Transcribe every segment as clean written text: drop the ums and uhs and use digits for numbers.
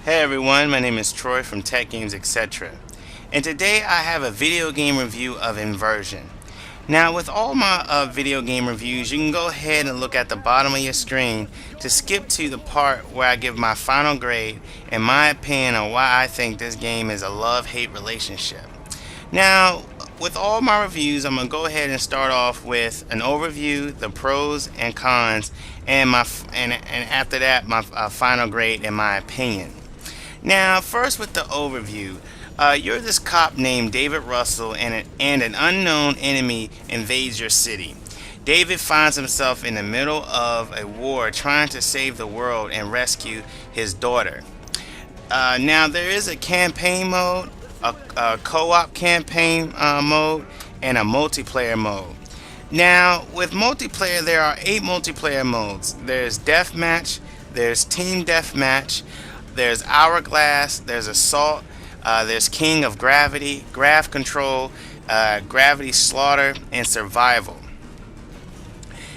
Hey everyone, my name is Troy from Tech Games Etc. And today I have a video game review of Inversion. Now with all my video game reviews, you can go ahead and look at the bottom of your screen to skip to the part where I give my final grade and my opinion on why I think this game is a love-hate relationship. Now, with all my reviews, I'm going to go ahead and start off with an overview, the pros and cons, and after that my final grade and my opinion. Now, first with the overview, you're this cop named David Russell, and an unknown enemy invades your city. David finds himself in the middle of a war trying to save the world and rescue his daughter. Now, there is a campaign mode, a co-op campaign mode, and a multiplayer mode. Now, with multiplayer, there are 8 multiplayer modes. There's Deathmatch, there's Team Deathmatch, there's Hourglass, there's Assault, there's King of Gravity, Grav Control, Gravity Slaughter, and Survival.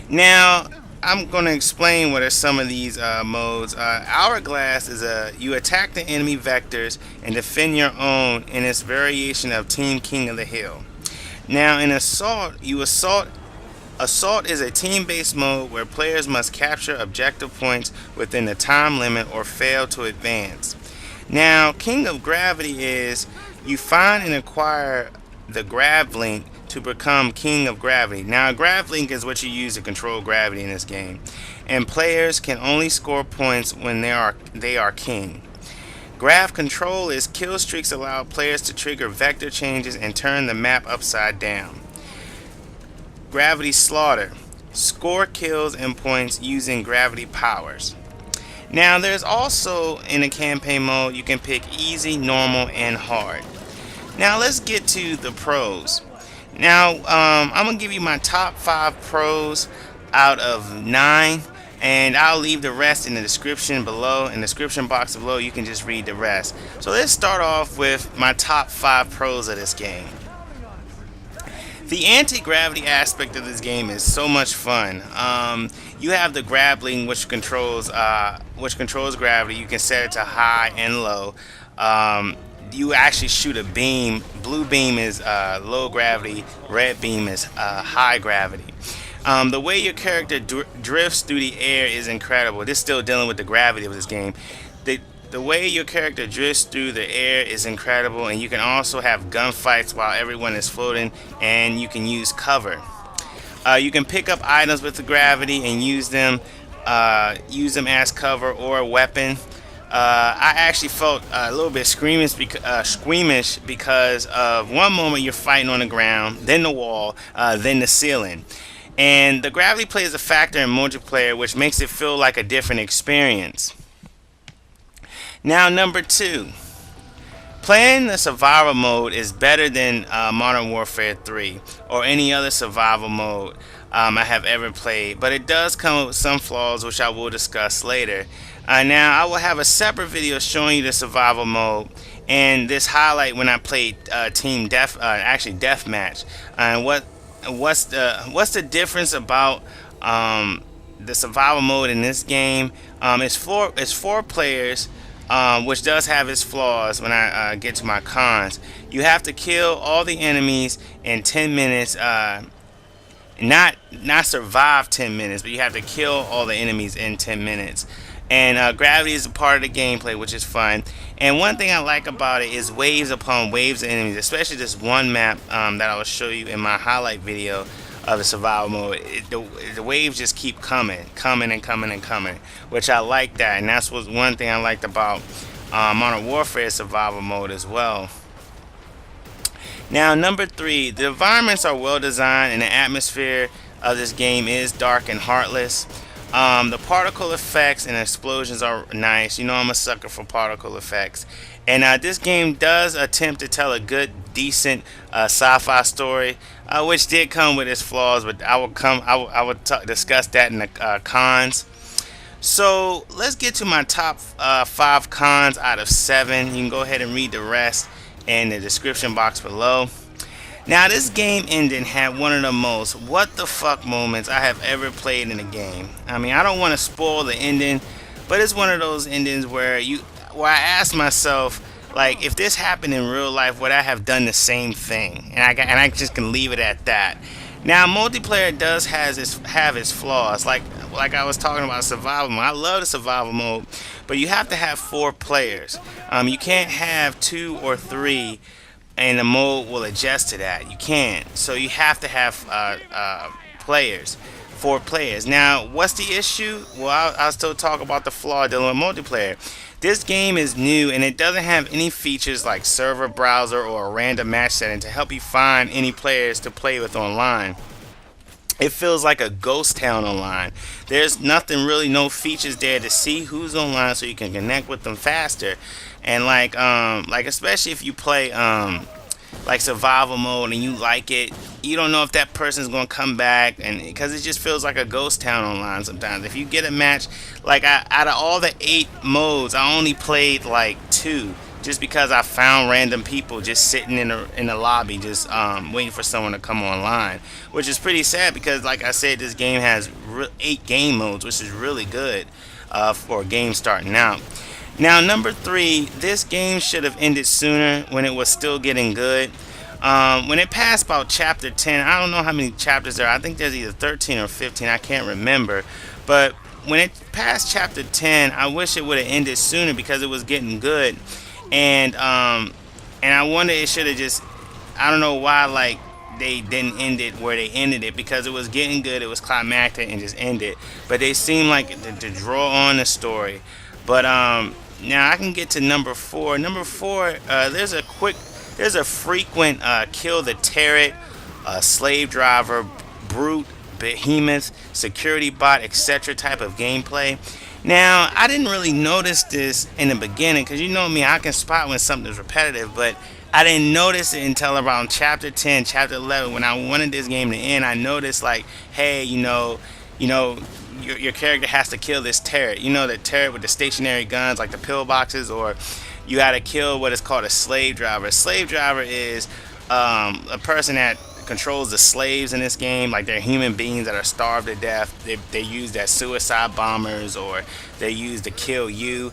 Now, I'm going to explain what are some of these modes. Hourglass is you attack the enemy vectors and defend your own in its variation of Team King of the Hill. Now, in Assault, Assault is a team-based mode where players must capture objective points within the time limit or fail to advance. Now, King of Gravity is you find and acquire the Grav Link to become King of Gravity. Now, a Grav Link is what you use to control gravity in this game, and players can only score points when they are king. Grav Control is kill streaks allow players to trigger vector changes and turn the map upside down. Gravity Slaughter. Score kills and points using gravity powers. Now there's also in the campaign mode you can pick easy, normal, and hard. Now let's get to the pros. Now I'm going to give you my top 5 pros out of 9, and I'll leave the rest in the description below. In the description box below you can just read the rest. So let's start off with my top 5 pros of this game. The anti-gravity aspect of this game is so much fun. You have the grappling, which controls gravity. You can set it to high and low. You actually shoot a beam. Blue beam is low gravity. Red beam is high gravity. The way your character drifts through the air is incredible. This is still dealing with the gravity of this game. The way your character drifts through the air is incredible, and you can also have gunfights while everyone is floating, and you can use cover. You can pick up items with the gravity and use them as cover or a weapon. I actually felt a little bit squeamish because of one moment you're fighting on the ground, then the wall, then the ceiling. And the gravity plays a factor in multiplayer, which makes it feel like a different experience. Now, number 2, playing the survival mode is better than Modern Warfare 3 or any other survival mode I have ever played, but it does come with some flaws, which I will discuss later. Now, I will have a separate video showing you the survival mode and this highlight when I played Deathmatch. And what's the difference about the survival mode in this game? It's 4 players. Which does have its flaws when I get to my cons. You have to kill all the enemies in 10 minutes. Not survive 10 minutes, but you have to kill all the enemies in 10 minutes. And gravity is a part of the gameplay, which is fun. And one thing I like about it is waves upon waves of enemies, especially this one map that I will show you in my highlight video of the survival mode. The waves just keep coming, which I like that, and that's one thing I liked about Modern Warfare survival mode as well. Now, number 3, the environments are well designed, and the atmosphere of this game is dark and heartless. The particle effects and explosions are nice. You know I'm a sucker for particle effects. And this game does attempt to tell a good, decent sci-fi story, which did come with its flaws, but I will discuss that in the cons. So let's get to my top 5 cons out of 7. You can go ahead and read the rest in the description box below. Now, this game ending had one of the most what the fuck moments I have ever played in a game. I mean, I don't want to spoil the ending, but it's one of those endings where I asked myself, like, if this happened in real life, would I have done the same thing? And I just can leave it at that. Now, multiplayer does have its flaws. Like I was talking about survival mode. I love the survival mode, but you have to have 4 players. You can't have 2 or 3, and the mode will adjust to that. You can't. So you have to have players. 4 players. Now, what's the issue? Well, I'll still talk about the flaw dealing with multiplayer. This game is new and it doesn't have any features like server browser or a random match setting to help you find any players to play with online. It feels like a ghost town online. There's nothing really, no features there to see who's online so you can connect with them faster. And like especially if you play like survival mode and you like it, you don't know if that person's gonna come back, and because it just feels like a ghost town online sometimes. If you get a match, like out of all the 8 modes, I only played like 2, just because I found random people just sitting in the lobby, just waiting for someone to come online, which is pretty sad because, like I said, this game has 8 game modes, which is really good for a game starting out. Now, number 3, this game should have ended sooner when it was still getting good. When it passed about chapter 10, I don't know how many chapters there are. I think there's either 13 or 15. I can't remember. But when it passed chapter 10, I wish it would have ended sooner because it was getting good. And I wonder, it should have just, I don't know why, like, they didn't end it where they ended it, because it was getting good, it was climactic, and just ended. But they seem like to draw on the story. But now I can get to number 4. Number 4, there's a frequent kill the turret, slave driver, brute, behemoth, security bot, etc. type of gameplay. Now, I didn't really notice this in the beginning, because you know me, I can spot when something's repetitive, but I didn't notice it until around chapter 10, chapter 11, when I wanted this game to end. I noticed, like, hey, you know, your character has to kill this turret. You know, the turret with the stationary guns, like the pillboxes, or you gotta kill what is called a slave driver. A slave driver is a person that controls the slaves in this game, like they're human beings that are starved to death. They're used as suicide bombers, or they're used to kill you.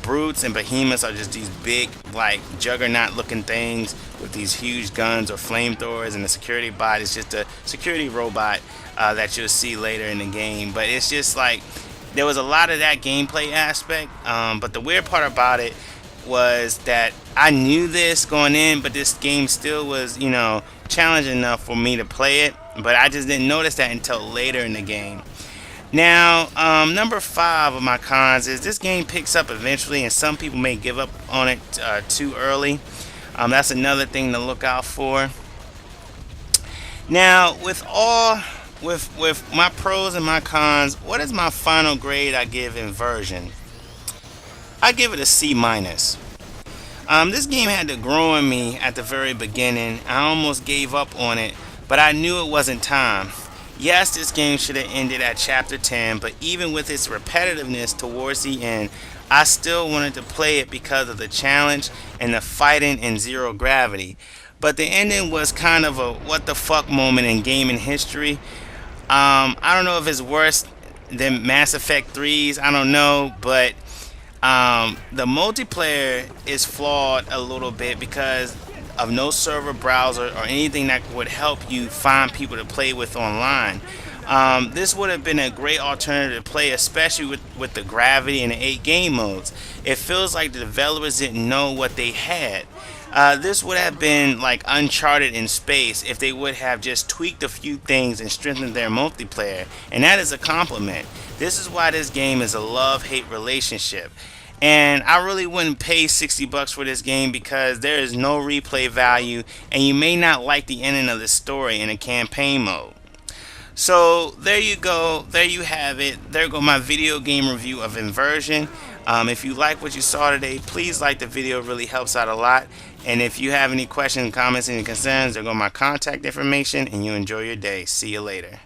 Brutes and behemoths are just these big, like, juggernaut looking things with these huge guns or flamethrowers, and the security bot is just a security robot that you'll see later in the game. But it's just like, there was a lot of that gameplay aspect, but the weird part about it was that I knew this going in, but this game still was, you know, challenging enough for me to play it, but I just didn't notice that until later in the game. Now, number 5 of my cons is this game picks up eventually, and some people may give up on it too early. That's another thing to look out for. Now, with my pros and my cons, what is my final grade I give Inversion? I give it a C minus. This game had to grow on me at the very beginning. I almost gave up on it, but I knew it wasn't time. Yes, this game should have ended at chapter 10, but even with its repetitiveness towards the end, I still wanted to play it because of the challenge and the fighting in zero gravity. But the ending was kind of a what the fuck moment in gaming history. I don't know if it's worse than Mass Effect 3's, I don't know, but the multiplayer is flawed a little bit because of no server browser or anything that would help you find people to play with online. This would have been a great alternative to play, especially with the gravity and the 8 game modes. It feels like the developers didn't know what they had. This would have been like Uncharted in space if they would have just tweaked a few things and strengthened their multiplayer, and that is a compliment. This is why this game is a love-hate relationship. And I really wouldn't pay $60 for this game because there is no replay value, and you may not like the ending of the story in a campaign mode. So there you go, there you have it. There go my video game review of Inversion. If you like what you saw today, please like the video, it really helps out a lot. And if you have any questions, comments, any concerns, there go my contact information, and you enjoy your day. See you later.